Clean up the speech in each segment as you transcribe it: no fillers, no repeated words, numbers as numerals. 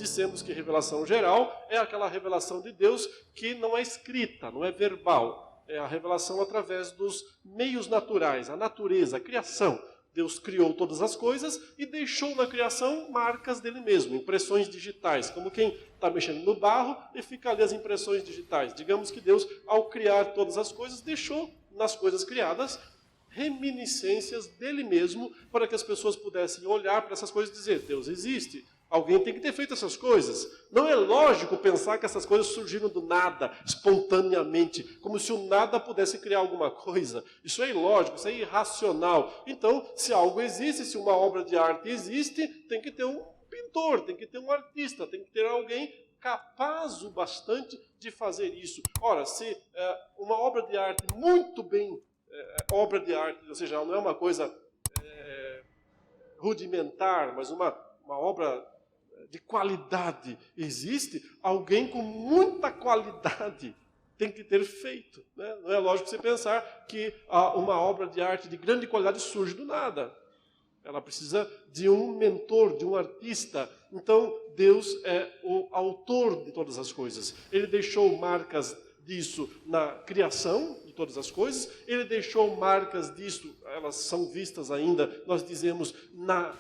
dissemos que revelação geral é aquela revelação de Deus que não é escrita, não é verbal. É a revelação através dos meios naturais, a natureza, a criação. Deus criou todas as coisas e deixou na criação marcas dele mesmo, impressões digitais, como quem está mexendo no barro e fica ali as impressões digitais. Digamos que Deus, ao criar todas as coisas, deixou nas coisas criadas reminiscências dele mesmo para que as pessoas pudessem olhar para essas coisas e dizer, Deus existe. Alguém tem que ter feito essas coisas. Não é lógico pensar que essas coisas surgiram do nada, espontaneamente, como se o nada pudesse criar alguma coisa. Isso é ilógico, isso é irracional. Então, se algo existe, se uma obra de arte existe, tem que ter um pintor, tem que ter um artista, tem que ter alguém capaz o bastante de fazer isso. Ora, se uma obra de arte muito bem, obra de arte, ou seja, não é uma coisa rudimentar, mas uma obra de qualidade existe, alguém com muita qualidade tem que ter feito. Né? Não é lógico você pensar que uma obra de arte de grande qualidade surge do nada. Ela precisa de um mentor, de um artista. Então, Deus é o autor de todas as coisas. Ele deixou marcas disso na criação de todas as coisas. Ele deixou marcas disso, elas são vistas ainda, nós dizemos, na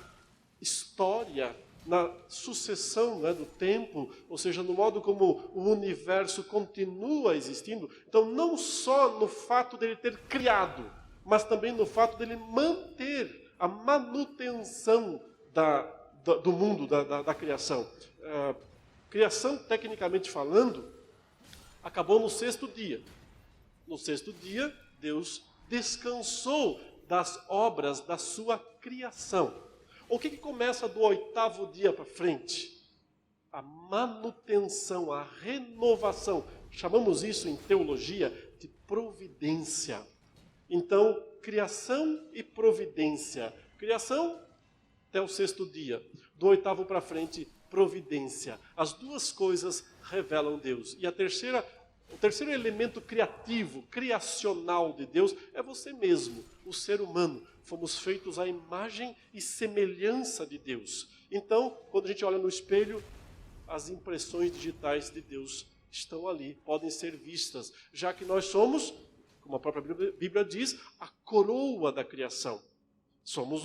história, na sucessão, né, do tempo, ou seja, no modo como o universo continua existindo. Então, não só no fato dele ter criado, mas também no fato dele manter a manutenção do mundo, da criação. Criação, tecnicamente falando, acabou no sexto dia. No sexto dia, Deus descansou das obras da sua criação. O que começa do oitavo dia para frente? A manutenção, a renovação. Chamamos isso em teologia de providência. Então, criação e providência. Criação até o sexto dia. Do oitavo para frente, providência. As duas coisas revelam Deus. E o terceiro elemento criativo, criacional de Deus é você mesmo, o ser humano. Fomos feitos à imagem e semelhança de Deus. Então, quando a gente olha no espelho, as impressões digitais de Deus estão ali, podem ser vistas, já que nós somos, como a própria Bíblia diz, a coroa da criação. Somos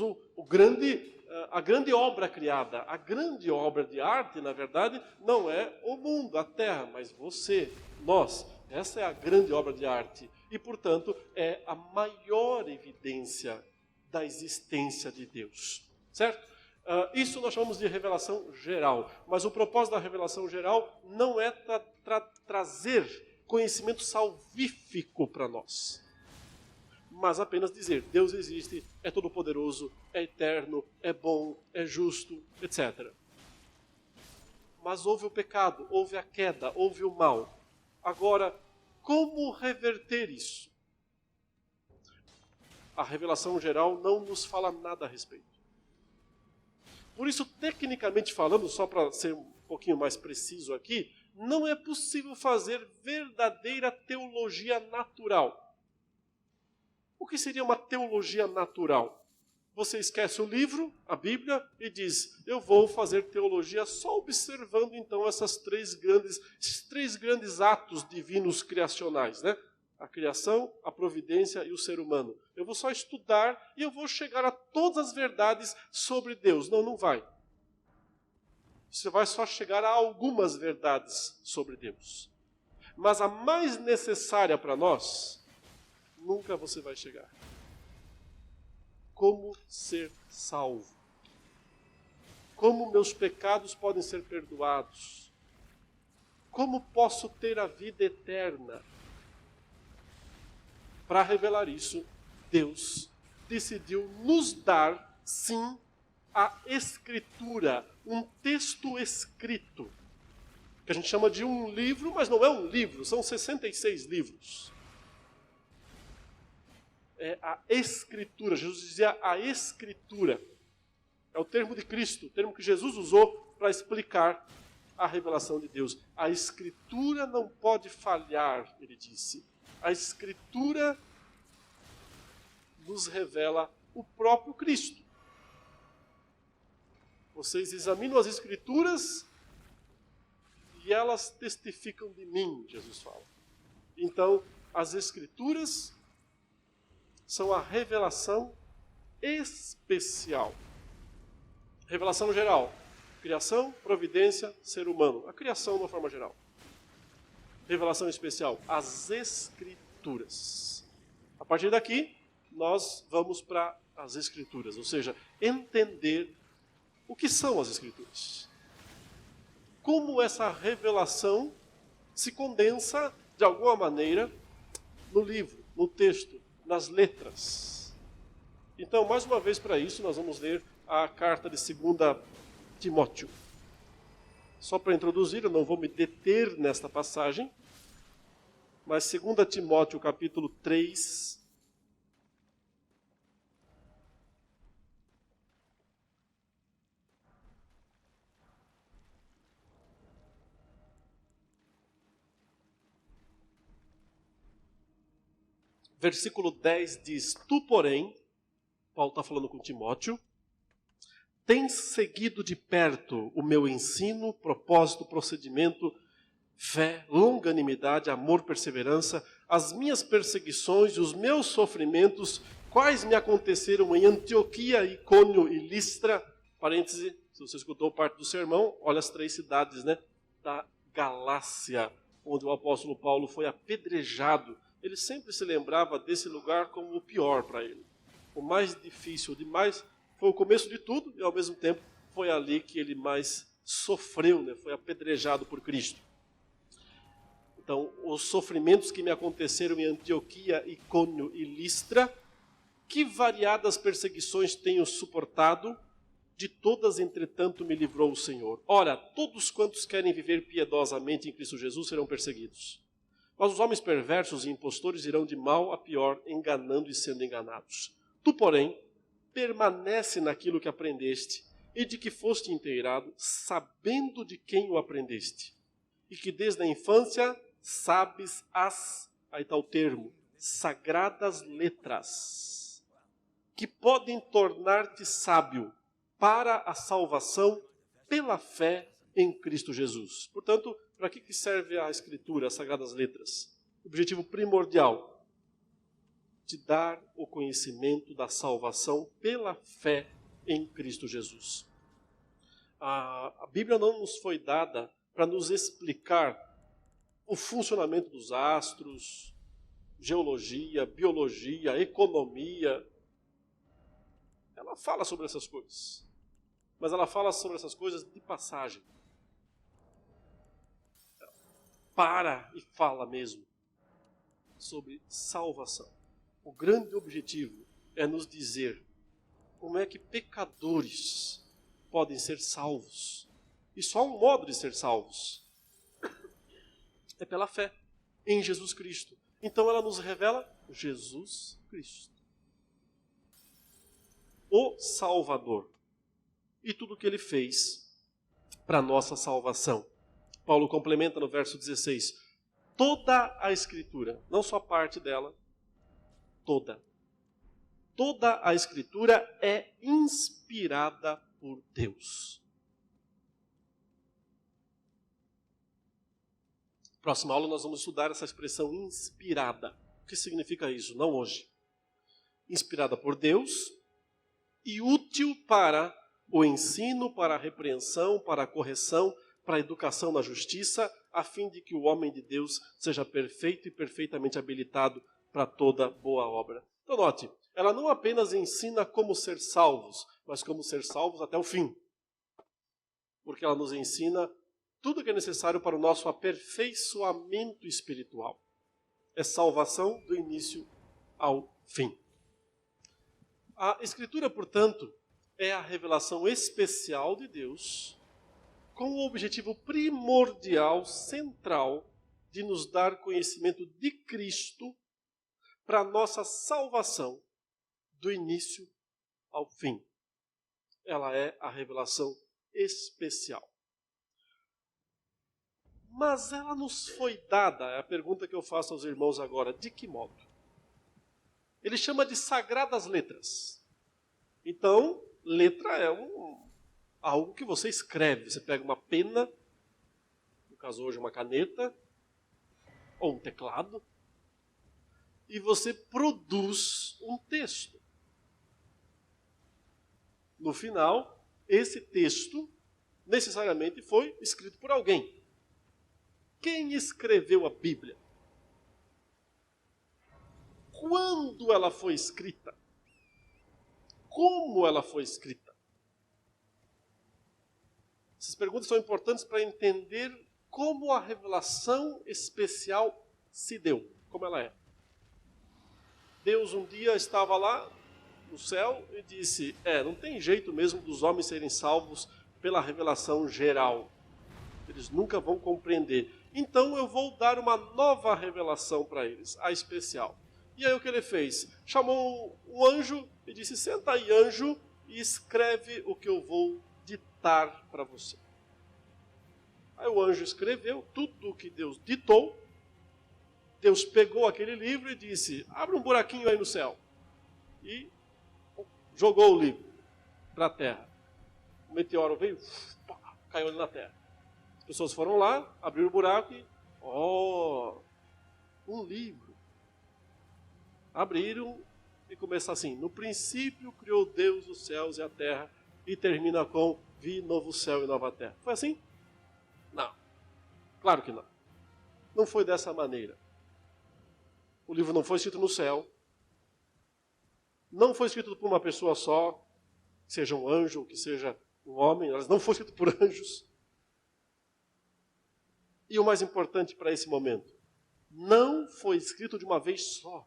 a grande obra criada. A grande obra de arte, na verdade, não é o mundo, a terra, mas você, nós. Essa é a grande obra de arte. E, portanto, é a maior evidência da existência de Deus. Certo? Isso nós chamamos de revelação geral. Mas o propósito da revelação geral não é trazer conhecimento salvífico para nós. Mas apenas dizer, Deus existe, é todo-poderoso, é eterno, é bom, é justo, etc. Mas houve o pecado, houve a queda, houve o mal. Agora, como reverter isso? A revelação geral não nos fala nada a respeito. Por isso, tecnicamente falando, só para ser um pouquinho mais preciso aqui, não é possível fazer verdadeira teologia natural. O que seria uma teologia natural? Você esquece o livro, a Bíblia, e diz, eu vou fazer teologia só observando então esses três grandes atos divinos criacionais, né? A criação, a providência e o ser humano. Eu vou só estudar e eu vou chegar a todas as verdades sobre Deus. Não, não vai. Você vai só chegar a algumas verdades sobre Deus. Mas a mais necessária para nós, nunca você vai chegar. Como ser salvo? Como meus pecados podem ser perdoados? Como posso ter a vida eterna? Para revelar isso, Deus decidiu nos dar, sim, a Escritura, um texto escrito, que a gente chama de um livro, mas não é um livro, são 66 livros. É a Escritura, Jesus dizia a Escritura. É o termo de Cristo, o termo que Jesus usou para explicar a revelação de Deus. A Escritura não pode falhar, ele disse. A Escritura nos revela o próprio Cristo. Vocês examinam as Escrituras e elas testificam de mim, Jesus fala. Então, as Escrituras são a revelação especial. Revelação geral. Criação, providência, ser humano. A criação de uma forma geral. Revelação especial. As Escrituras. A partir daqui, nós vamos para as Escrituras. Ou seja, entender o que são as Escrituras. Como essa revelação se condensa, de alguma maneira, no livro, no texto, nas letras. Então, mais uma vez para isso, nós vamos ler a carta de 2 Timóteo. Só para introduzir, eu não vou me deter nesta passagem, mas 2 Timóteo, capítulo 3, versículo 10 diz: Tu, porém, Paulo está falando com Timóteo, tens seguido de perto o meu ensino, propósito, procedimento, fé, longanimidade, amor, perseverança, as minhas perseguições e os meus sofrimentos, quais me aconteceram em Antioquia, Icônio e Listra. Parêntese, se você escutou parte do sermão, olha as 3 cidades, né, da Galácia, onde o apóstolo Paulo foi apedrejado. Ele sempre se lembrava desse lugar como o pior para ele. O mais difícil, o demais, foi o começo de tudo e ao mesmo tempo foi ali que ele mais sofreu, né? Foi apedrejado por Cristo. Então, os sofrimentos que me aconteceram em Antioquia, Icônio e Listra, que variadas perseguições tenho suportado, de todas, entretanto, me livrou o Senhor. Ora, todos quantos querem viver piedosamente em Cristo Jesus serão perseguidos. Mas os homens perversos e impostores irão de mal a pior, enganando e sendo enganados. Tu, porém, permanece naquilo que aprendeste e de que foste inteirado, sabendo de quem o aprendeste. E que desde a infância sabes aí está o termo, sagradas letras, que podem tornar-te sábio para a salvação pela fé em Cristo Jesus. Portanto, para que serve a Escritura, as Sagradas Letras? O objetivo primordial, te dar o conhecimento da salvação pela fé em Cristo Jesus. A Bíblia não nos foi dada para nos explicar o funcionamento dos astros, geologia, biologia, economia. Ela fala sobre essas coisas, mas ela fala sobre essas coisas de passagem. Para e fala mesmo sobre salvação. O grande objetivo é nos dizer como é que pecadores podem ser salvos. E só há um modo de ser salvos. É pela fé em Jesus Cristo. Então ela nos revela Jesus Cristo, o Salvador, e tudo o que ele fez para a nossa salvação. Paulo complementa no verso 16, toda a Escritura, não só parte dela, toda a Escritura é inspirada por Deus. Próxima aula nós vamos estudar essa expressão inspirada. O que significa isso? Não hoje. Inspirada por Deus e útil para o ensino, para a repreensão, para a correção, para a educação na justiça, a fim de que o homem de Deus seja perfeito e perfeitamente habilitado para toda boa obra. Então note, ela não apenas ensina como ser salvos, mas como ser salvos até o fim. Porque ela nos ensina tudo o que é necessário para o nosso aperfeiçoamento espiritual. É salvação do início ao fim. A Escritura, portanto, é a revelação especial de Deus, com o objetivo primordial, central, de nos dar conhecimento de Cristo para a nossa salvação, do início ao fim. Ela é a revelação especial. Mas ela nos foi dada, é a pergunta que eu faço aos irmãos agora, de que modo? Ele chama de sagradas letras. Então, letra é algo que você escreve. Você pega uma pena, caso hoje uma caneta, ou um teclado, e você produz um texto. No final, esse texto necessariamente foi escrito por alguém. Quem escreveu a Bíblia? Quando ela foi escrita? Como ela foi escrita? Essas perguntas são importantes para entender como a revelação especial se deu, como ela é. Deus um dia estava lá no céu e disse, não tem jeito mesmo dos homens serem salvos pela revelação geral. Eles nunca vão compreender. Então eu vou dar uma nova revelação para eles, a especial. E aí o que ele fez? Chamou um anjo e disse, senta aí, anjo, e escreve o que eu vou ditar para você. Aí o anjo escreveu tudo o que Deus ditou. Deus pegou aquele livro e disse, abre um buraquinho aí no céu. E jogou o livro para a terra. O meteoro veio, caiu ali na terra. As pessoas foram lá, abriram o buraco e, um livro. Abriram e começa assim, no princípio criou Deus os céus e a terra, e termina com, vi novo céu e nova terra. Foi assim? Não. Claro que não. Não foi dessa maneira. O livro não foi escrito no céu. Não foi escrito por uma pessoa só, que seja um anjo ou que seja um homem. Elas não foram escritas por anjos. E o mais importante para esse momento, não foi escrito de uma vez só.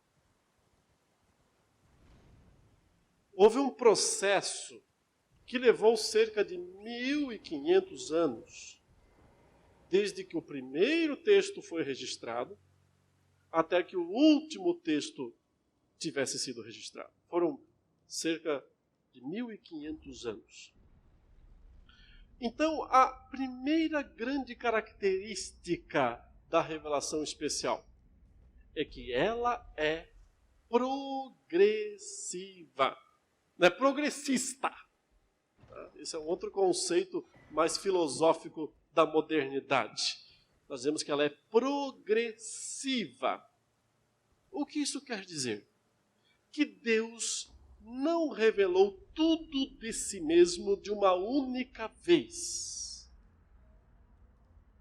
Houve um processo que levou cerca de 1500 anos, desde que o primeiro texto foi registrado, até que o último texto tivesse sido registrado. Foram cerca de 1500 anos. Então, a primeira grande característica da revelação especial é que ela é progressiva. Não é progressista. Esse é um outro conceito mais filosófico da modernidade. Nós vemos que ela é progressiva. O que isso quer dizer? Que Deus não revelou tudo de si mesmo de uma única vez,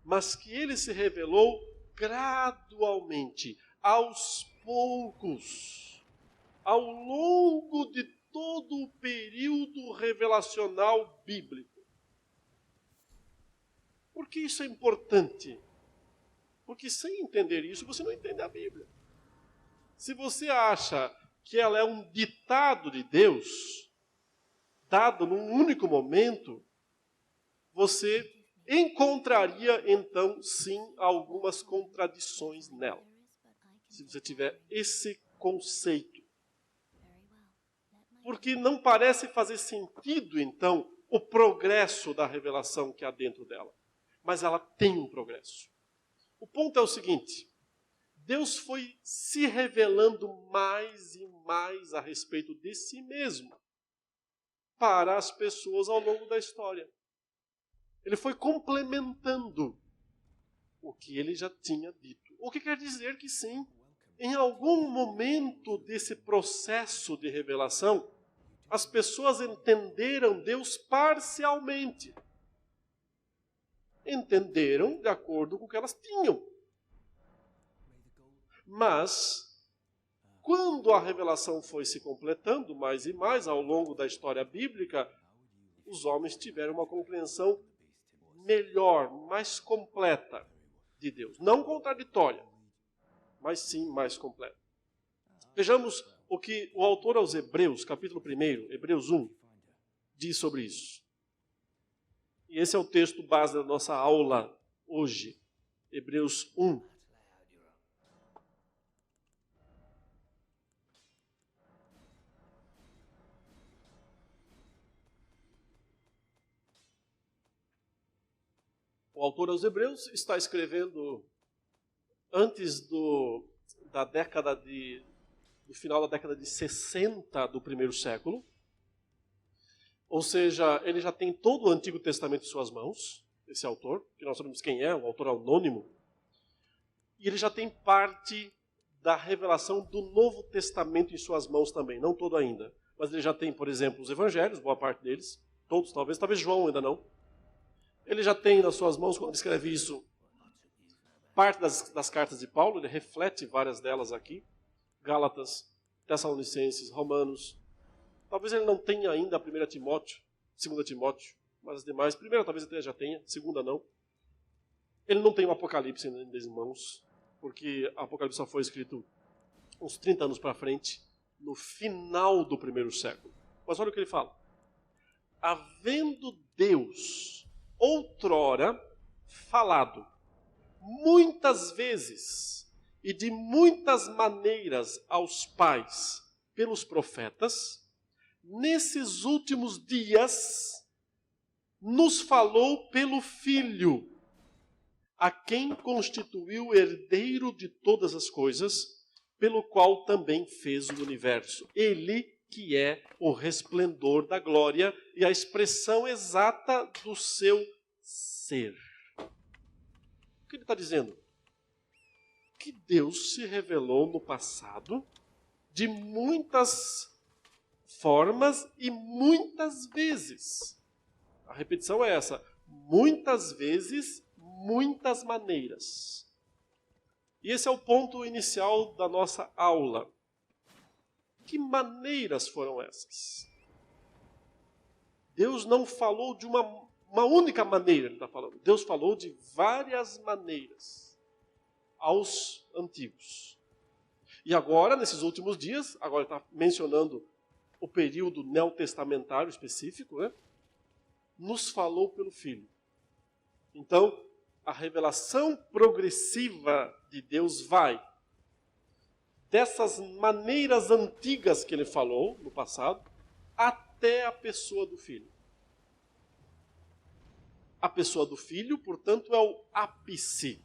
mas que ele se revelou gradualmente, aos poucos, ao longo de todo o período revelacional bíblico. Por que isso é importante? Porque sem entender isso, você não entende a Bíblia. Se você acha que ela é um ditado de Deus, dado num único momento, você encontraria, então, sim, algumas contradições nela. Se você tiver esse conceito. Porque não parece fazer sentido, então, o progresso da revelação que há dentro dela. Mas ela tem um progresso. O ponto é o seguinte: Deus foi se revelando mais e mais a respeito de si mesmo para as pessoas ao longo da história. Ele foi complementando o que ele já tinha dito. O que quer dizer que sim, em algum momento desse processo de revelação, as pessoas entenderam Deus parcialmente. Entenderam de acordo com o que elas tinham. Mas, quando a revelação foi se completando mais e mais ao longo da história bíblica, os homens tiveram uma compreensão melhor, mais completa de Deus. Não contraditória, mas sim mais completa. Vejamos o que o autor aos Hebreus, capítulo 1, Hebreus 1, diz sobre isso. E esse é o texto base da nossa aula hoje. Hebreus 1. O autor aos Hebreus está escrevendo antes do final da década de 60 do primeiro século. Ou seja, ele já tem todo o Antigo Testamento em suas mãos. esse autor, que nós sabemos quem é, um autor anônimo, e ele já tem parte da revelação do Novo Testamento em suas mãos também, não todo ainda. Mas ele já tem, por exemplo, os evangelhos, boa parte deles, todos talvez João ainda não. Ele já tem nas suas mãos, quando ele escreve isso, parte das cartas de Paulo, ele reflete várias delas aqui, Gálatas, Tessalonicenses, Romanos. Talvez ele não tenha ainda a 1 Timóteo, 2 Timóteo, mas as demais, primeira talvez até já tenha, segunda não. Ele não tem o Apocalipse ainda em mãos, porque o Apocalipse só foi escrito uns 30 anos para frente, no final do primeiro século. Mas olha o que ele fala. Havendo Deus outrora falado muitas vezes e de muitas maneiras aos pais pelos profetas, nesses últimos dias nos falou pelo Filho, a quem constituiu herdeiro de todas as coisas, pelo qual também fez o universo. Ele que é o resplendor da glória e a expressão exata do seu ser. O que ele está dizendo? Que Deus se revelou no passado de muitas formas e muitas vezes. A repetição é essa. Muitas vezes, muitas maneiras. E esse é o ponto inicial da nossa aula. Que maneiras foram essas? Deus não falou de uma única maneira, ele está falando. Deus falou de várias maneiras aos antigos. E agora, nesses últimos dias, agora ele está mencionando o período neotestamentário específico, né? Nos falou pelo Filho. Então, a revelação progressiva de Deus vai dessas maneiras antigas que ele falou no passado, até a pessoa do Filho. A pessoa do Filho, portanto, é o ápice,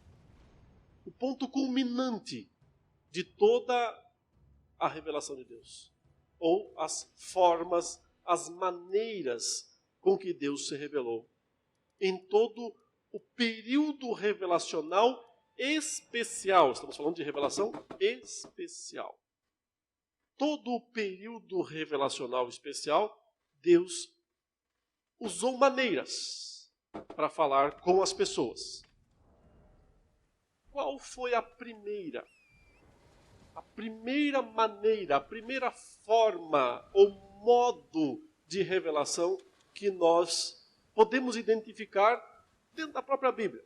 o ponto culminante de toda a revelação de Deus. Ou as formas, as maneiras com que Deus se revelou. Em todo o período revelacional especial. Estamos falando de revelação especial. Todo o período revelacional especial, Deus usou maneiras para falar com as pessoas. Qual foi a primeira? A primeira maneira, a primeira forma ou modo de revelação que nós podemos identificar dentro da própria Bíblia.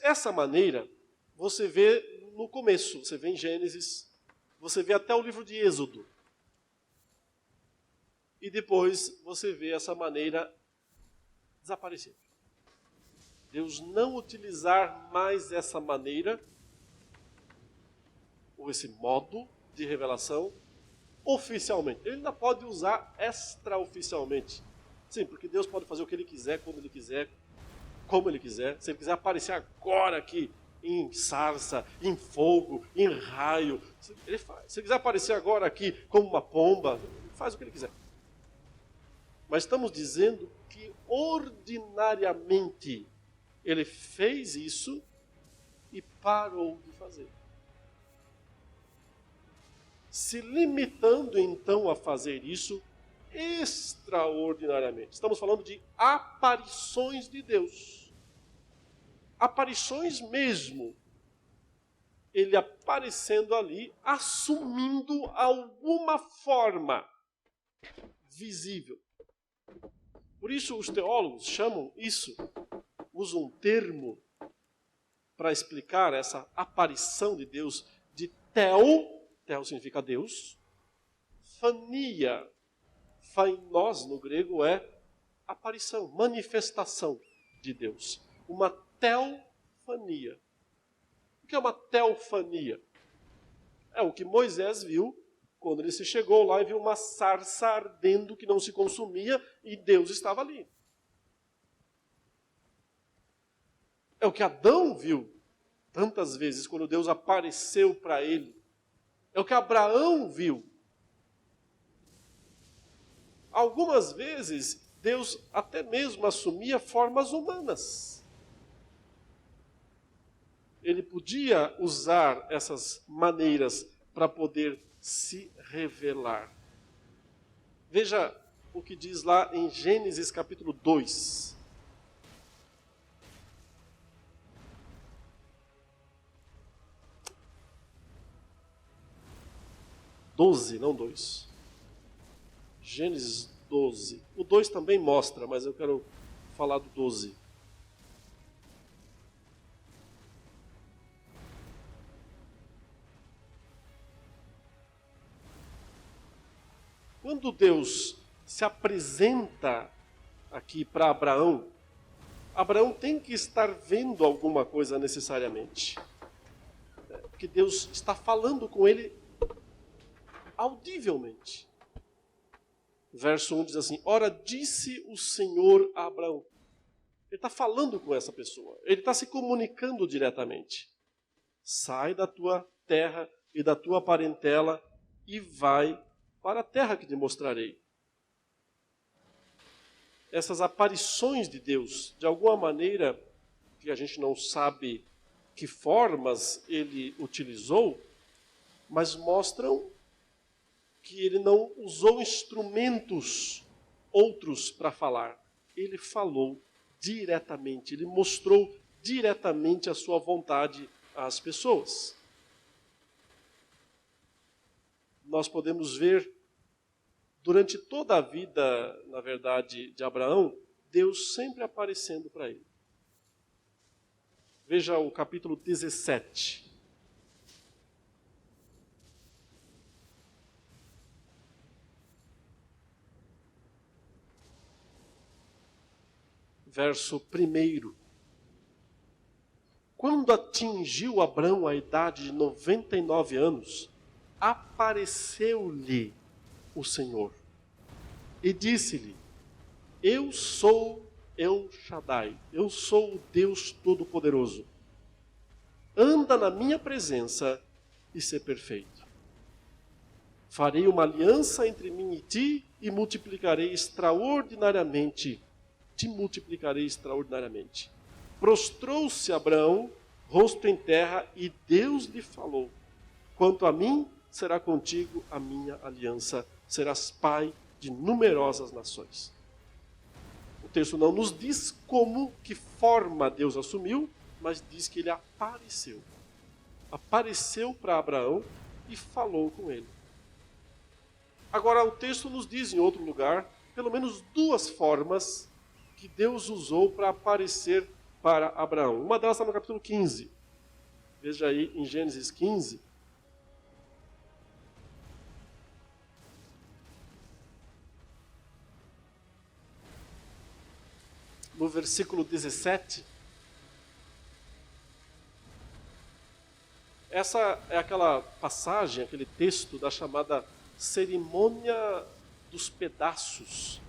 Essa maneira você vê no começo, você vê em Gênesis, você vê até o livro de Êxodo. E depois você vê essa maneira desaparecer. Deus não utilizar mais essa maneira, ou esse modo de revelação, oficialmente. Ele ainda pode usar extraoficialmente. Sim, porque Deus pode fazer o que Ele quiser, quando Ele quiser, como Ele quiser. Se Ele quiser aparecer agora aqui, em sarça, em fogo, em raio, Ele faz. Se Ele quiser aparecer agora aqui como uma pomba, Ele faz o que Ele quiser. Mas estamos dizendo que ordinariamente Ele fez isso e parou de fazer. Se limitando então a fazer isso extraordinariamente. Estamos falando de aparições de Deus. Aparições mesmo. Ele aparecendo ali, assumindo alguma forma visível. Por isso os teólogos chamam isso, usam um termo para explicar essa aparição de Deus de Theo. Theo significa Deus. Fania, fainos no grego é aparição, manifestação de Deus. Uma teofania. O que é uma teofania? É o que Moisés viu quando ele se chegou lá e viu uma sarça ardendo que não se consumia e Deus estava ali. É o que Adão viu tantas vezes quando Deus apareceu para ele. É o que Abraão viu. Algumas vezes, Deus até mesmo assumia formas humanas. Ele podia usar essas maneiras para poder se revelar. Veja o que diz lá em Gênesis capítulo 2. Não 2. Gênesis 12. O 2 também mostra, mas eu quero falar do 12. Quando Deus se apresenta aqui para Abraão, Abraão tem que estar vendo alguma coisa necessariamente. Porque Deus está falando com ele audivelmente. Verso 1 diz assim: ora, disse o Senhor a Abraão. Ele está falando com essa pessoa. Ele está se comunicando diretamente. Sai da tua terra e da tua parentela e vai para a terra que te mostrarei. Essas aparições de Deus, de alguma maneira, que a gente não sabe que formas ele utilizou, mas mostram que ele não usou instrumentos outros para falar. Ele falou diretamente, ele mostrou diretamente a sua vontade às pessoas. Nós podemos ver, durante toda a vida, na verdade, de Abraão, Deus sempre aparecendo para ele. Veja o capítulo 17. Verso 1. Quando atingiu Abrão a idade de 99 anos, apareceu-lhe o Senhor e disse-lhe: eu sou El Shaddai, eu sou o Deus Todo-Poderoso. Anda na minha presença e ser perfeito. Farei uma aliança entre mim e ti e multiplicarei extraordinariamente. Te multiplicarei extraordinariamente. Prostrou-se Abraão, rosto em terra, e Deus lhe falou: quanto a mim, será contigo a minha aliança, serás pai de numerosas nações. O texto não nos diz como, que forma Deus assumiu, mas diz que ele apareceu. Apareceu para Abraão e falou com ele. Agora, o texto nos diz em outro lugar, pelo menos duas formas que Deus usou para aparecer para Abraão. Uma delas está no capítulo 15. Veja aí em Gênesis 15. No versículo 17. Essa é aquela passagem, aquele texto da chamada cerimônia dos pedaços.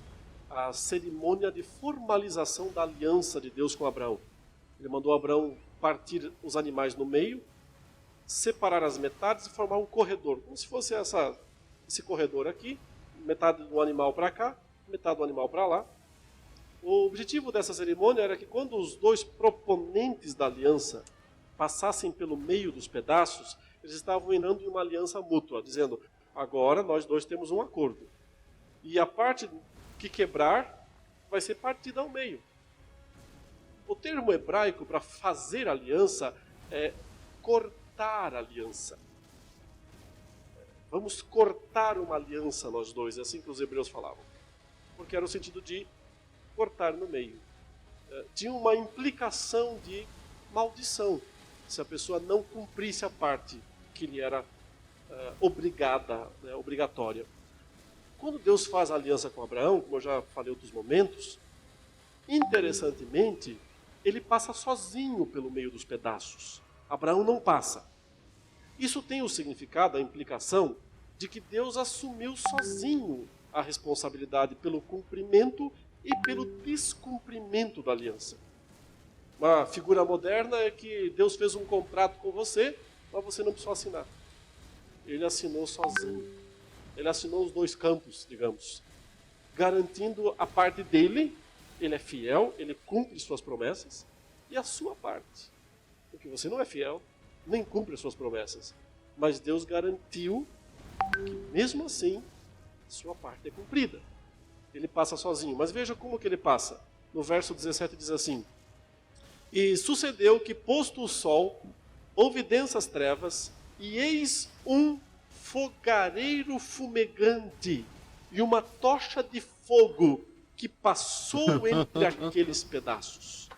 A cerimônia de formalização da aliança de Deus com Abraão. Ele mandou Abraão partir os animais no meio, separar as metades e formar um corredor. Como se fosse esse corredor aqui, metade do animal para cá, metade do animal para lá. O objetivo dessa cerimônia era que quando os dois proponentes da aliança passassem pelo meio dos pedaços, eles estavam entrando em uma aliança mútua, dizendo: agora nós dois temos um acordo. E a parte que quebrar vai ser partida ao meio. O termo hebraico para fazer aliança é cortar aliança. Vamos cortar uma aliança nós dois, é assim que os hebreus falavam. Porque era o sentido de cortar no meio. Tinha uma implicação de maldição, se a pessoa não cumprisse a parte que lhe era obrigatória. Quando Deus faz aliança com Abraão, como eu já falei em outros momentos, interessantemente, ele passa sozinho pelo meio dos pedaços. Abraão não passa. Isso tem o significado, a implicação, de que Deus assumiu sozinho a responsabilidade pelo cumprimento e pelo descumprimento da aliança. Uma figura moderna é que Deus fez um contrato com você, mas você não precisou assinar. Ele assinou sozinho. Ele assinou os dois campos, digamos. garantindo a parte dele, ele é fiel, ele cumpre suas promessas, e a sua parte. Porque você não é fiel, nem cumpre as suas promessas. Mas Deus garantiu que, mesmo assim, sua parte é cumprida. Ele passa sozinho. Mas veja como que ele passa. No verso 17 diz assim: E sucedeu que, posto o sol, houve densas trevas, e eis um fogareiro fumegante e uma tocha de fogo que passou entre aqueles pedaços.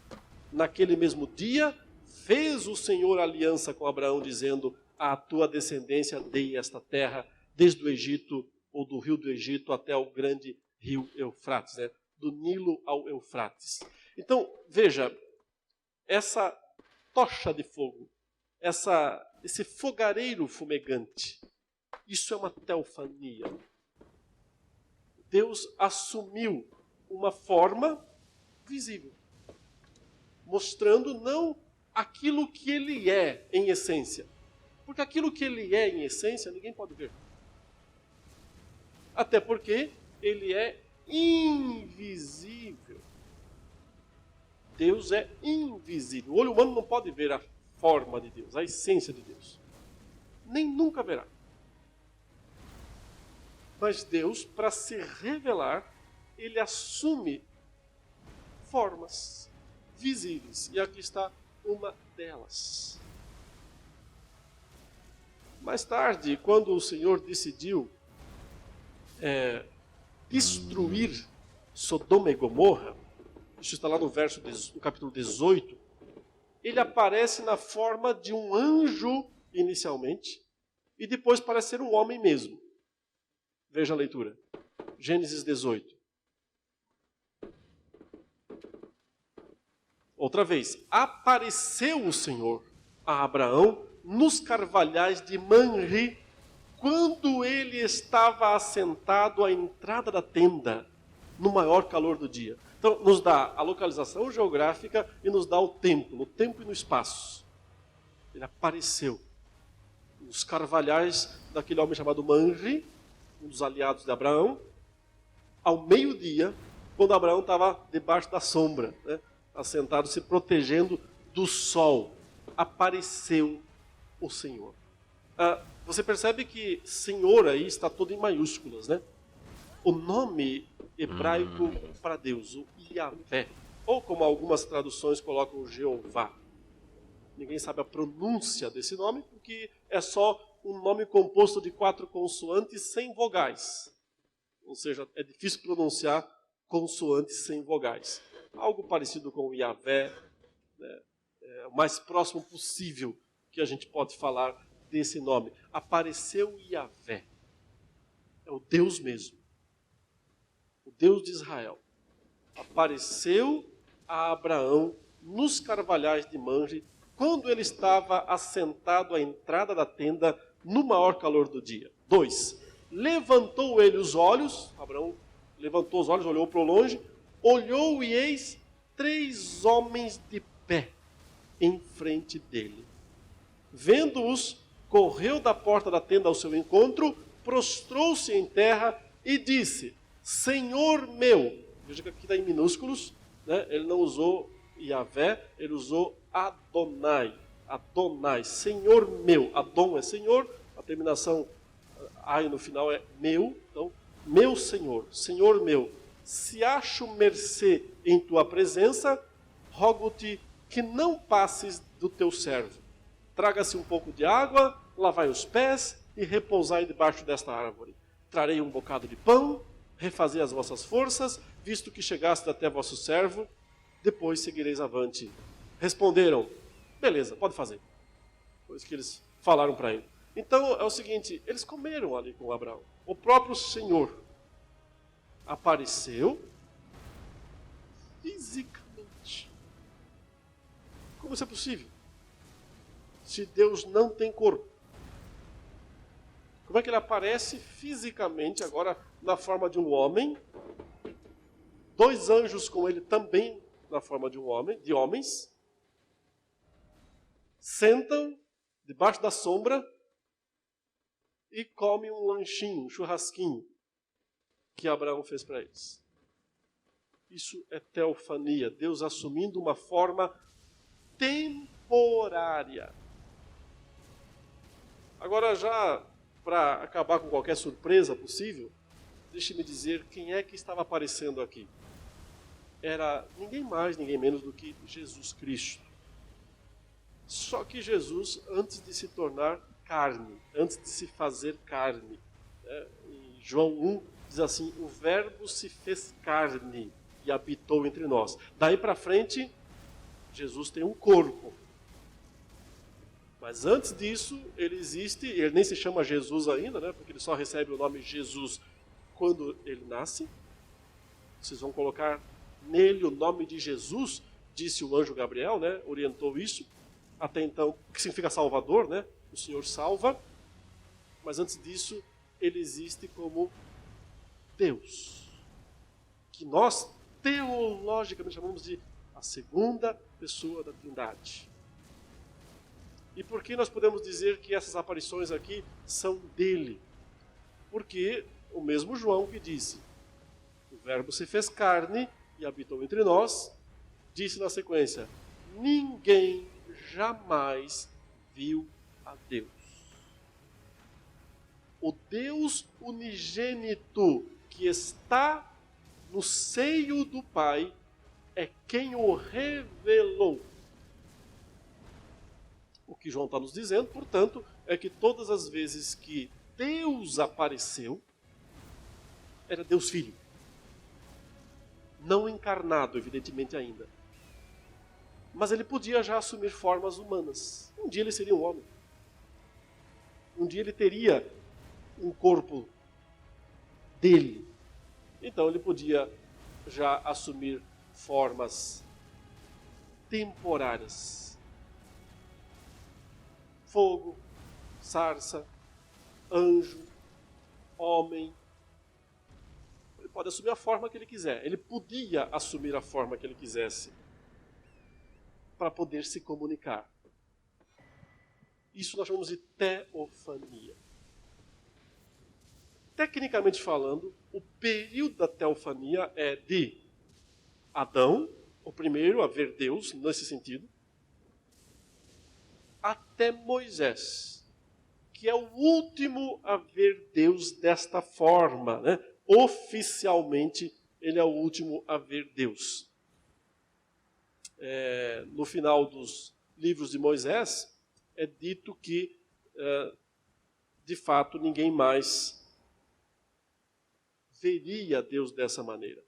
Naquele mesmo dia, fez o Senhor aliança com Abraão, dizendo: à tua descendência dei esta terra, desde o Egito, ou do rio do Egito, até o grande rio Eufrates, né? Do Nilo ao Eufrates. Então, veja, essa tocha de fogo, esse fogareiro fumegante, isso é uma teofania. Deus assumiu uma forma visível, mostrando não aquilo que ele é em essência. Porque aquilo que ele é em essência, ninguém pode ver. Até porque ele é invisível. Deus é invisível. O olho humano não pode ver a forma de Deus, a essência de Deus. Nem nunca verá. Mas Deus, para se revelar, ele assume formas visíveis. E aqui está uma delas. Mais tarde, quando o Senhor decidiu destruir Sodoma e Gomorra, isso está lá no capítulo 18, ele aparece na forma de um anjo inicialmente, e depois parece ser um homem mesmo. Veja a leitura. Gênesis 18. Outra vez. Apareceu o Senhor a Abraão nos carvalhais de Manre, quando ele estava assentado à entrada da tenda, no maior calor do dia. Então, nos dá a localização geográfica e nos dá o tempo, no tempo e no espaço. Ele apareceu nos carvalhais daquele homem chamado Manre, um dos aliados de Abraão, ao meio-dia, quando Abraão estava debaixo da sombra, né, assentado, se protegendo do sol. Apareceu o Senhor. Você percebe que Senhor aí está todo em maiúsculas, né? O nome hebraico para Deus, o Yahvé, ou como algumas traduções colocam, Jeová. Ninguém sabe a pronúncia desse nome, porque é só um nome composto de 4 consoantes sem vogais. Ou seja, é difícil pronunciar consoantes sem vogais. Algo parecido com o Yahvé, né? É o mais próximo possível que a gente pode falar desse nome. Apareceu Yahvé. É o Deus mesmo. O Deus de Israel. Apareceu a Abraão nos carvalhais de Manre, quando ele estava assentado à entrada da tenda, no maior calor do dia. 2. Levantou ele os olhos, Abraão levantou os olhos, olhou para longe, olhou e eis 3 homens de pé em frente dele. Vendo-os, correu da porta da tenda ao seu encontro, prostrou-se em terra e disse: Senhor meu. Veja que aqui está em minúsculos, né? Ele não usou Yahvé, ele usou Adonai. Adonai, Senhor meu. Adon é Senhor, a terminação ai no final é meu. Então, meu Senhor, Senhor meu, se acho mercê em tua presença, rogo-te que não passes do teu servo. Traga-se um pouco de água, lavai os pés e repousai debaixo desta árvore. Trarei um bocado de pão, refazei as vossas forças, visto que chegaste até vosso servo, depois seguireis avante. Responderam: beleza, pode fazer. Foi isso que eles falaram para ele. Então é o seguinte, eles comeram ali com Abraão. O próprio Senhor apareceu fisicamente. Como isso é possível? Se Deus não tem corpo. Como é que ele aparece fisicamente, agora na forma de um homem? 2 anjos com ele também na forma de um homem, de homens. Sentam debaixo da sombra e comem um lanchinho, um churrasquinho. que Abraão fez para eles. Isso é teofania, Deus assumindo uma forma temporária. Agora, já para acabar com qualquer surpresa possível, deixe-me dizer quem é que estava aparecendo aqui. Era ninguém mais, ninguém menos do que Jesus Cristo. Só que Jesus, antes de se tornar carne, antes de se fazer carne, em João 1 diz assim, o verbo se fez carne e habitou entre nós. Daí para frente, Jesus tem um corpo. Mas antes disso, ele existe, ele nem se chama Jesus ainda, né, porque ele só recebe o nome Jesus quando ele nasce. Vocês vão colocar nele o nome de Jesus, disse o anjo Gabriel, né, orientou isso. Até então, que significa Salvador, né? O Senhor salva. Mas antes disso, ele existe como Deus. Que nós, teologicamente, chamamos de a segunda pessoa da Trindade. E por que nós podemos dizer que essas aparições aqui são dele? Porque o mesmo João que disse, o verbo se fez carne e habitou entre nós, disse na sequência, ninguém jamais viu a Deus. O Deus unigênito que está no seio do Pai é quem o revelou. O que João está nos dizendo, portanto, é que todas as vezes que Deus apareceu, era Deus Filho. Não encarnado, evidentemente, ainda. Mas ele podia já assumir formas humanas. Um dia ele seria um homem. Um dia ele teria um corpo dele. Então ele podia já assumir formas temporárias. Fogo, sarça, anjo, homem. Ele pode assumir a forma que ele quiser. Ele podia assumir a forma que ele quisesse para poder se comunicar. Isso nós chamamos de teofania. Tecnicamente falando, o período da teofania é de Adão, o primeiro a ver Deus, nesse sentido, até Moisés, que é o último a ver Deus desta forma, né? Oficialmente, ele é o último a ver Deus. No final dos livros de Moisés, é dito que, de fato, ninguém mais veria Deus dessa maneira.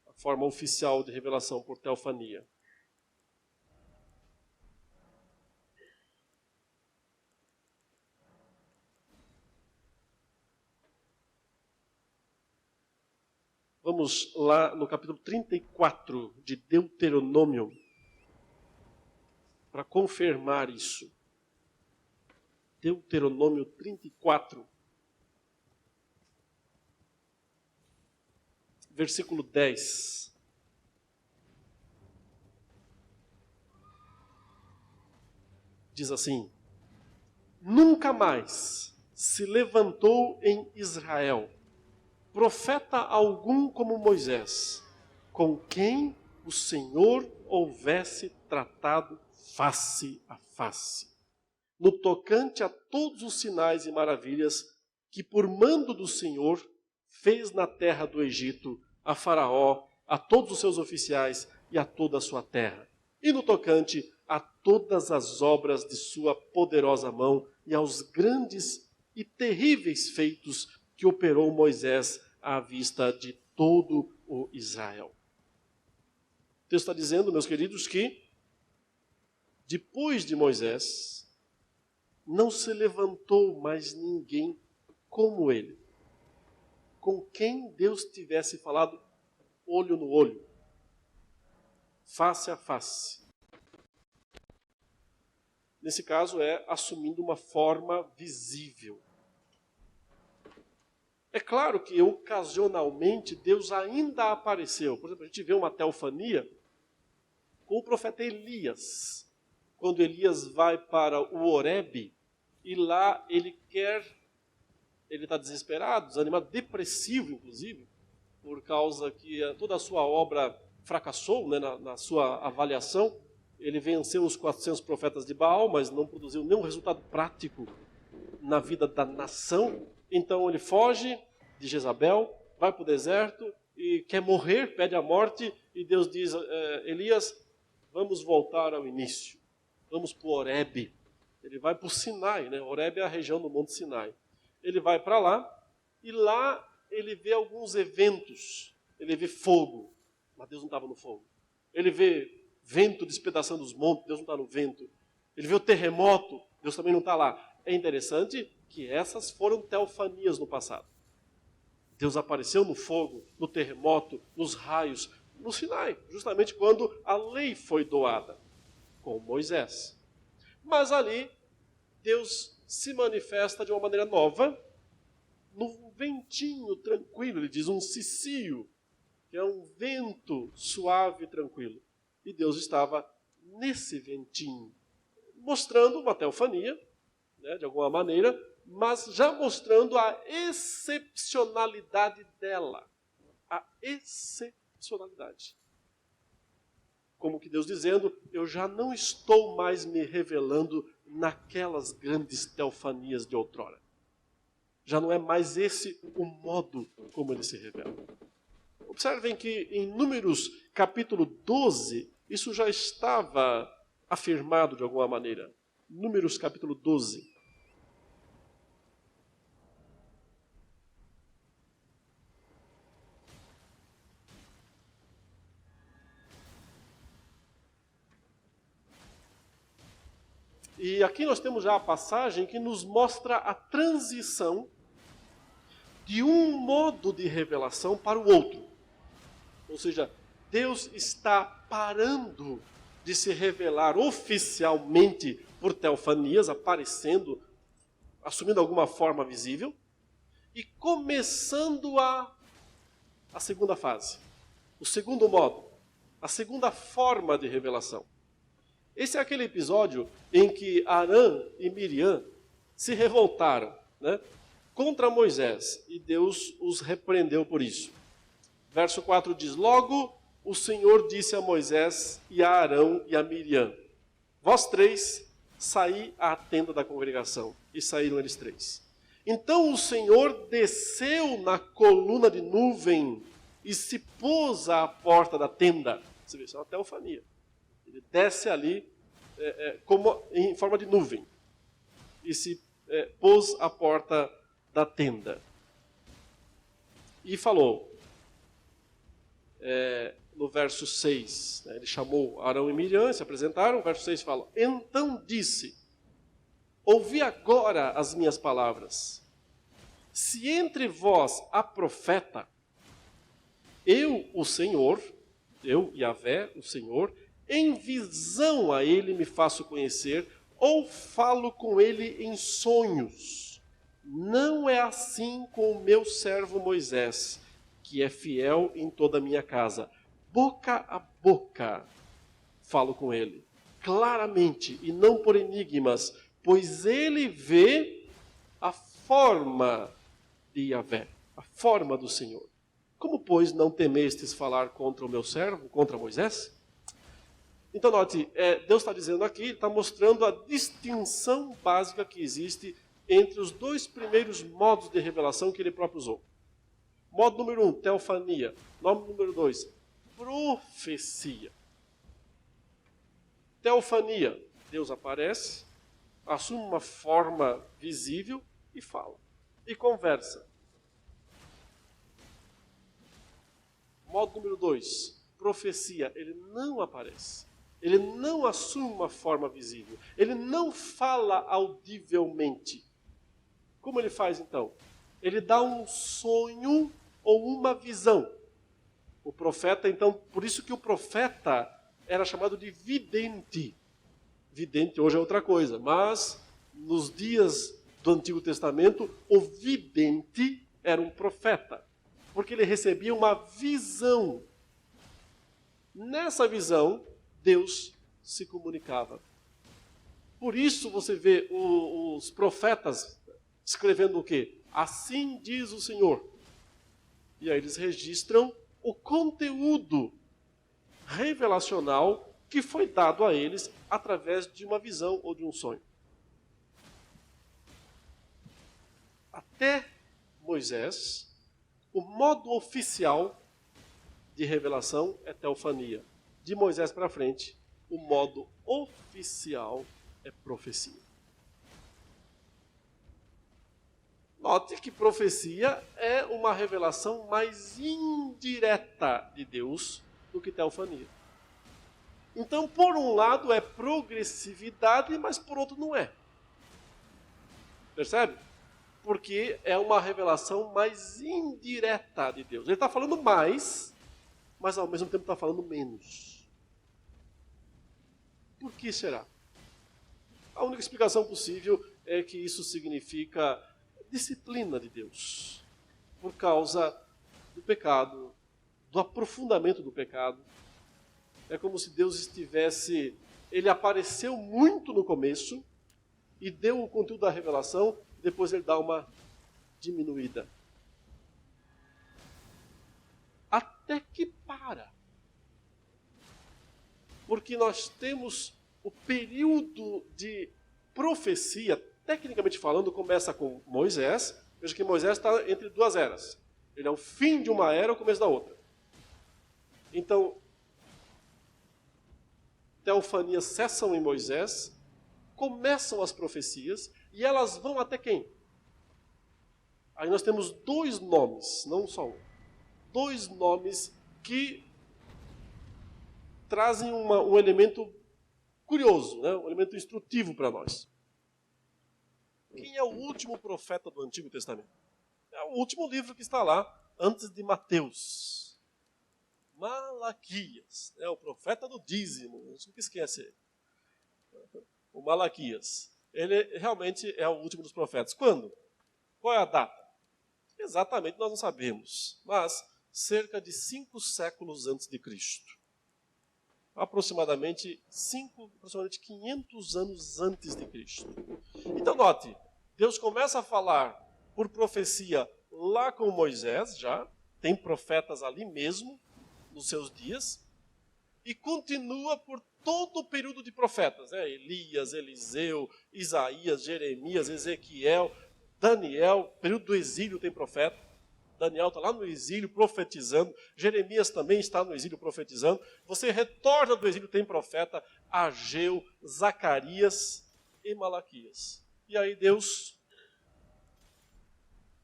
A forma oficial de revelação por teofania. Vamos lá no capítulo 34 de Deuteronômio, para confirmar isso. Deuteronômio 34, versículo 10. Diz assim, nunca mais se levantou em Israel profeta algum como Moisés, com quem o Senhor houvesse tratado face a face, no tocante a todos os sinais e maravilhas que por mando do Senhor fez na terra do Egito, a Faraó, a todos os seus oficiais e a toda a sua terra, e no tocante a todas as obras de sua poderosa mão e aos grandes e terríveis feitos que operou Moisés à vista de todo o Israel. O texto está dizendo, meus queridos, que depois de Moisés, não se levantou mais ninguém como ele, com quem Deus tivesse falado olho no olho, face a face. Nesse caso é assumindo uma forma visível. É claro que ocasionalmente Deus ainda apareceu. Por exemplo, a gente vê uma teofania com o profeta Elias. Quando Elias vai para o Horebe e lá ele quer ele está desesperado, desanimado, depressivo, inclusive, por causa que toda a sua obra fracassou, né, na sua avaliação. Ele venceu os 400 profetas de Baal, mas não produziu nenhum resultado prático na vida da nação. Então ele foge de Jezabel, vai para o deserto e quer morrer, pede a morte, e Deus diz, Elias, vamos voltar ao início, vamos para o Horebe. Ele vai para o Sinai, né? Horebe é a região do Monte Sinai. Ele vai para lá, e lá ele vê alguns eventos. Ele vê fogo, mas Deus não estava no fogo. Ele vê vento despedaçando os montes, Deus não está no vento. Ele vê o terremoto, Deus também não está lá. É interessante que essas foram teofanias no passado. Deus apareceu no fogo, no terremoto, nos raios, no Sinai, justamente quando a lei foi doada, com Moisés. Mas ali, Deus se manifesta de uma maneira nova, num ventinho tranquilo, ele diz um cicio, que é um vento suave e tranquilo. E Deus estava nesse ventinho, mostrando uma teofania, né, de alguma maneira, mas já mostrando a excepcionalidade dela. A excepcionalidade. Como que Deus dizendo, eu já não estou mais me revelando naquelas grandes teofanias de outrora. Já não é mais esse o modo como ele se revela. Observem que em Números capítulo 12, isso já estava afirmado de alguma maneira. Números capítulo 12. E aqui nós temos já a passagem que nos mostra a transição de um modo de revelação para o outro. Ou seja, Deus está parando de se revelar oficialmente por teofanias, aparecendo, assumindo alguma forma visível, e começando a segunda fase, o segundo modo, a segunda forma de revelação. Esse é aquele episódio em que Arã e Miriam se revoltaram, né, contra Moisés, e Deus os repreendeu por isso. Verso 4 diz, logo o Senhor disse a Moisés e a Arão e a Miriam, vós três saí à tenda da congregação. E saíram eles três. Então o Senhor desceu na coluna de nuvem e se pôs à porta da tenda. Você vê, isso é uma teofania. Ele desce ali como em forma de nuvem e se pôs à porta da tenda. E falou, no verso 6, né, ele chamou Arão e Miriam, se apresentaram, o verso 6 fala, então disse, ouvi agora as minhas palavras. Se entre vós há profeta, eu, o Senhor, eu, Yahvé, o Senhor, em visão a ele me faço conhecer, ou falo com ele em sonhos. Não é assim com o meu servo Moisés, que é fiel em toda a minha casa. Boca a boca falo com ele, claramente, e não por enigmas, pois ele vê a forma de Yahvé, a forma do Senhor. Como, pois, não temestes falar contra o meu servo, contra Moisés? Então, note, Deus está dizendo aqui, está mostrando a distinção básica que existe entre os dois primeiros modos de revelação que ele próprio usou. Modo número 1, teofania. Modo número 2, profecia. Teofania, Deus aparece, assume uma forma visível e fala. E conversa. Modo número 2, profecia, ele não aparece. Ele não assume uma forma visível. Ele não fala audivelmente. Como ele faz então? Ele dá um sonho ou uma visão. O profeta, então, por isso que o profeta era chamado de vidente. Vidente hoje é outra coisa, mas nos dias do Antigo Testamento, o vidente era um profeta, porque ele recebia uma visão. Nessa visão, Deus se comunicava. Por isso você vê os profetas escrevendo o quê? assim diz o Senhor. E aí eles registram o conteúdo revelacional que foi dado a eles através de uma visão ou de um sonho. Até Moisés, o modo oficial de revelação é teofania. De Moisés para frente, o modo oficial é profecia. Note que profecia é uma revelação mais indireta de Deus do que teofania. Então, por um lado é progressividade, mas por outro não é. Percebe? Porque é uma revelação mais indireta de Deus. Ele está falando mais, mas ao mesmo tempo está falando menos. Por que será? A única explicação possível é que isso significa disciplina de Deus, por causa do pecado, do aprofundamento do pecado. É como se Deus estivesse... Ele apareceu muito no começo e deu o conteúdo da revelação, depois ele dá uma diminuída. Até que para. Porque nós temos o período de profecia, tecnicamente falando, começa com Moisés. Veja que Moisés está entre duas eras. Ele é o fim de uma era e o começo da outra. Então, teofanias cessam em Moisés, começam as profecias, e elas vão até quem? Aí nós temos dois nomes, não só um. Dois nomes que trazem um elemento curioso, né? Um elemento instrutivo para nós. Quem é o último profeta do Antigo Testamento? É o último livro que está lá, antes de Mateus. Malaquias, o profeta do dízimo, a gente nunca esquece ele. O Malaquias. Ele realmente é o último dos profetas. Quando? Qual é a data? Exatamente nós não sabemos, mas cerca de 5 séculos antes de Cristo. Aproximadamente 500 anos antes de Cristo. Então note, Deus começa a falar por profecia lá com Moisés, já, tem profetas ali mesmo, nos seus dias, e continua por todo o período de profetas, Elias, Eliseu, Isaías, Jeremias, Ezequiel, Daniel, período do exílio tem profeta, Daniel está lá no exílio profetizando, Jeremias também está no exílio profetizando, você retorna do exílio, tem profeta, Ageu, Zacarias e Malaquias. E aí Deus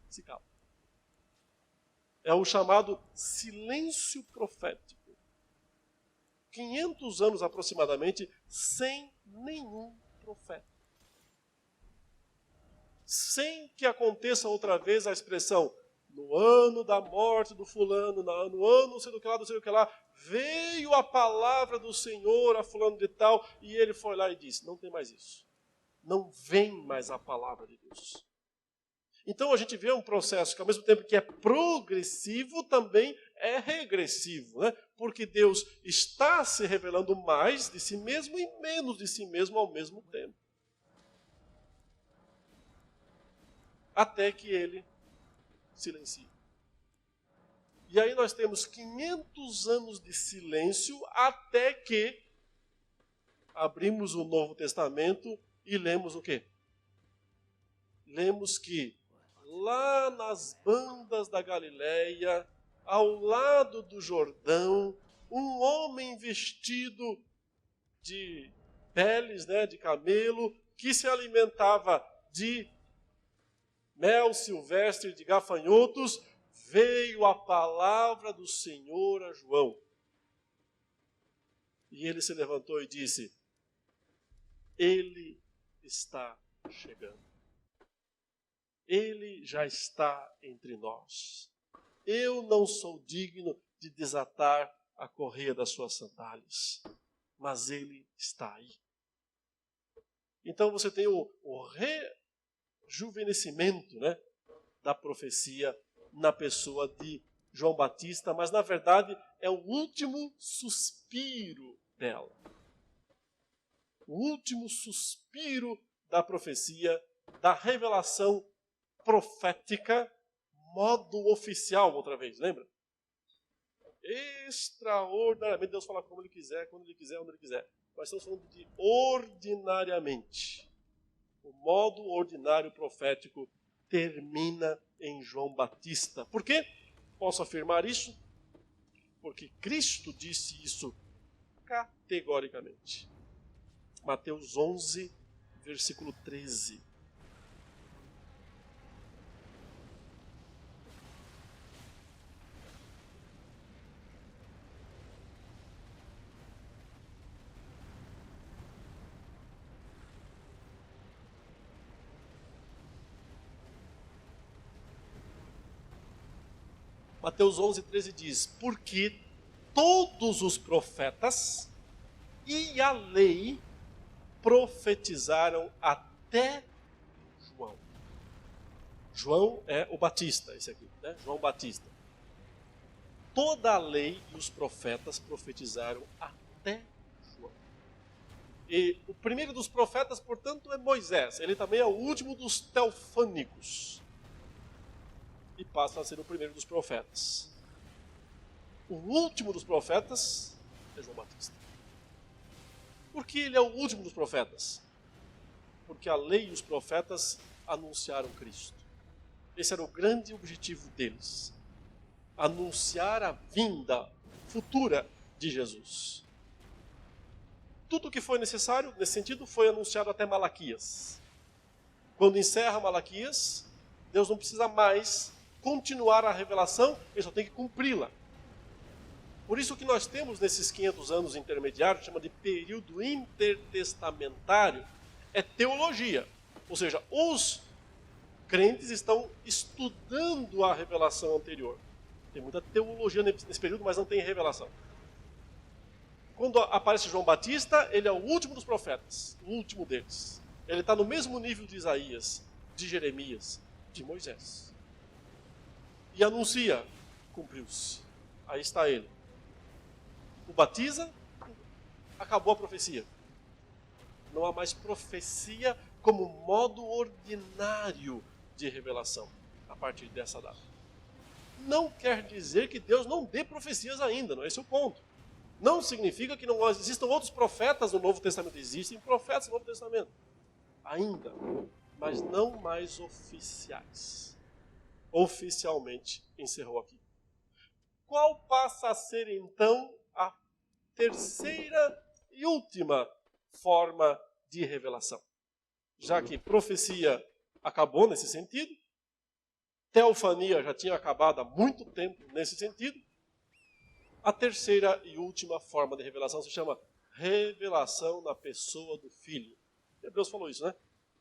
se cala. É o chamado silêncio profético. 500 anos aproximadamente, sem nenhum profeta. Sem que aconteça outra vez a expressão, no ano da morte do fulano, no ano não sei do que lá, não sei do que lá, veio a palavra do Senhor a fulano de tal, e ele foi lá e disse, não tem mais isso. Não vem mais a palavra de Deus. Então a gente vê um processo que ao mesmo tempo que é progressivo, também é regressivo, né? Porque Deus está se revelando mais de si mesmo e menos de si mesmo ao mesmo tempo. Até que ele silencia. E aí nós temos 500 anos de silêncio até que abrimos o Novo Testamento e lemos o quê? Lemos que lá nas bandas da Galileia, ao lado do Jordão, um homem vestido de peles, de camelo, que se alimentava de mel silvestre de gafanhotos, veio a palavra do Senhor a João. E ele se levantou e disse, ele está chegando. Ele já está entre nós. Eu não sou digno de desatar a correia das suas sandálias, mas ele está aí. Então você tem o rejuvenescimento, da profecia na pessoa de João Batista, mas na verdade é o último suspiro dela. O último suspiro da profecia, da revelação profética, modo oficial, outra vez, lembra? Extraordinariamente, Deus fala como Ele quiser, quando Ele quiser, onde Ele quiser. Nós estamos falando de ordinariamente. O modo ordinário profético termina em João Batista. Por quê? Posso afirmar isso? Porque Cristo disse isso categoricamente. Mateus 11, versículo 13. Mateus 11, 13 diz: porque todos os profetas e a lei profetizaram até João. João é o Batista, esse aqui, né? João Batista. Toda a lei e os profetas profetizaram até João. E o primeiro dos profetas, portanto, é Moisés. Ele também é o último dos teofânicos. E passa a ser o primeiro dos profetas. O último dos profetas é João Batista. Por que ele é o último dos profetas? Porque a lei e os profetas anunciaram Cristo. Esse era o grande objetivo deles. Anunciar a vinda futura de Jesus. Tudo o que foi necessário, nesse sentido, foi anunciado até Malaquias. Quando encerra Malaquias, Deus não precisa mais continuar a revelação, ele só tem que cumpri-la. Por isso que nós temos nesses 500 anos intermediários, chama de período intertestamentário, é teologia. Ou seja, os crentes estão estudando a revelação anterior. Tem muita teologia nesse período, mas não tem revelação. Quando aparece João Batista, ele é o último dos profetas, o último deles. Ele está no mesmo nível de Isaías, de Jeremias, de Moisés. E anuncia, cumpriu-se. Aí está ele. O batiza, acabou a profecia. Não há mais profecia como modo ordinário de revelação a partir dessa data. Não quer dizer que Deus não dê profecias ainda, não é esse o ponto. Não significa que não existam outros profetas no Novo Testamento. Existem profetas no Novo Testamento ainda, mas não mais oficiais. Oficialmente encerrou aqui. Qual passa a ser então a terceira e última forma de revelação? Já que profecia acabou nesse sentido, teofania já tinha acabado há muito tempo nesse sentido, a terceira e última forma de revelação se chama revelação na pessoa do Filho. Deus falou isso, né?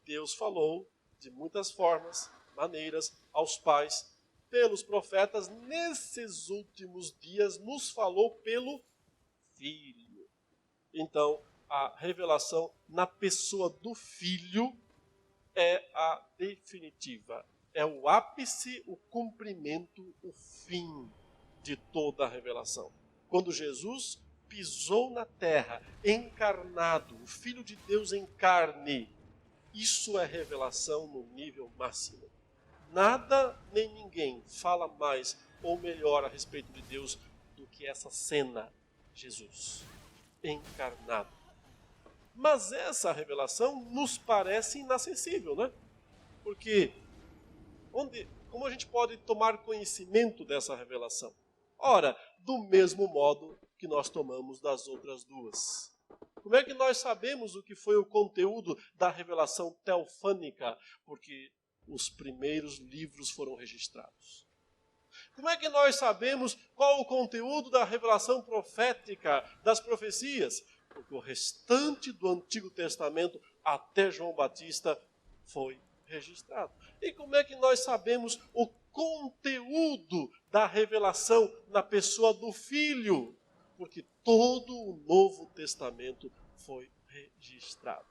Deus falou de muitas formas, maneiras, aos pais, pelos profetas, nesses últimos dias nos falou pelo Filho. Então, a revelação na pessoa do Filho é a definitiva. É o ápice, o cumprimento, o fim de toda a revelação. Quando Jesus pisou na terra, encarnado, o Filho de Deus em carne, isso é revelação no nível máximo. Nada nem ninguém fala mais ou melhor a respeito de Deus do que essa cena, Jesus encarnado. Mas essa revelação nos parece inacessível, né? Porque como a gente pode tomar conhecimento dessa revelação? Ora, do mesmo modo que nós tomamos das outras duas. Como é que nós sabemos o que foi o conteúdo da revelação teofânica? Porque os primeiros livros foram registrados. Como é que nós sabemos qual o conteúdo da revelação profética, das profecias? Porque o restante do Antigo Testamento, até João Batista, foi registrado. E como é que nós sabemos o conteúdo da revelação na pessoa do Filho? Porque todo o Novo Testamento foi registrado.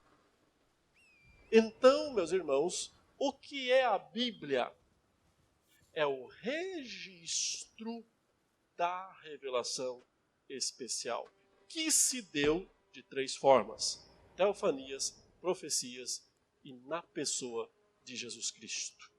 Então, meus irmãos, o que é a Bíblia? É o registro da revelação especial, que se deu de 3 formas: teofanias, profecias e na pessoa de Jesus Cristo.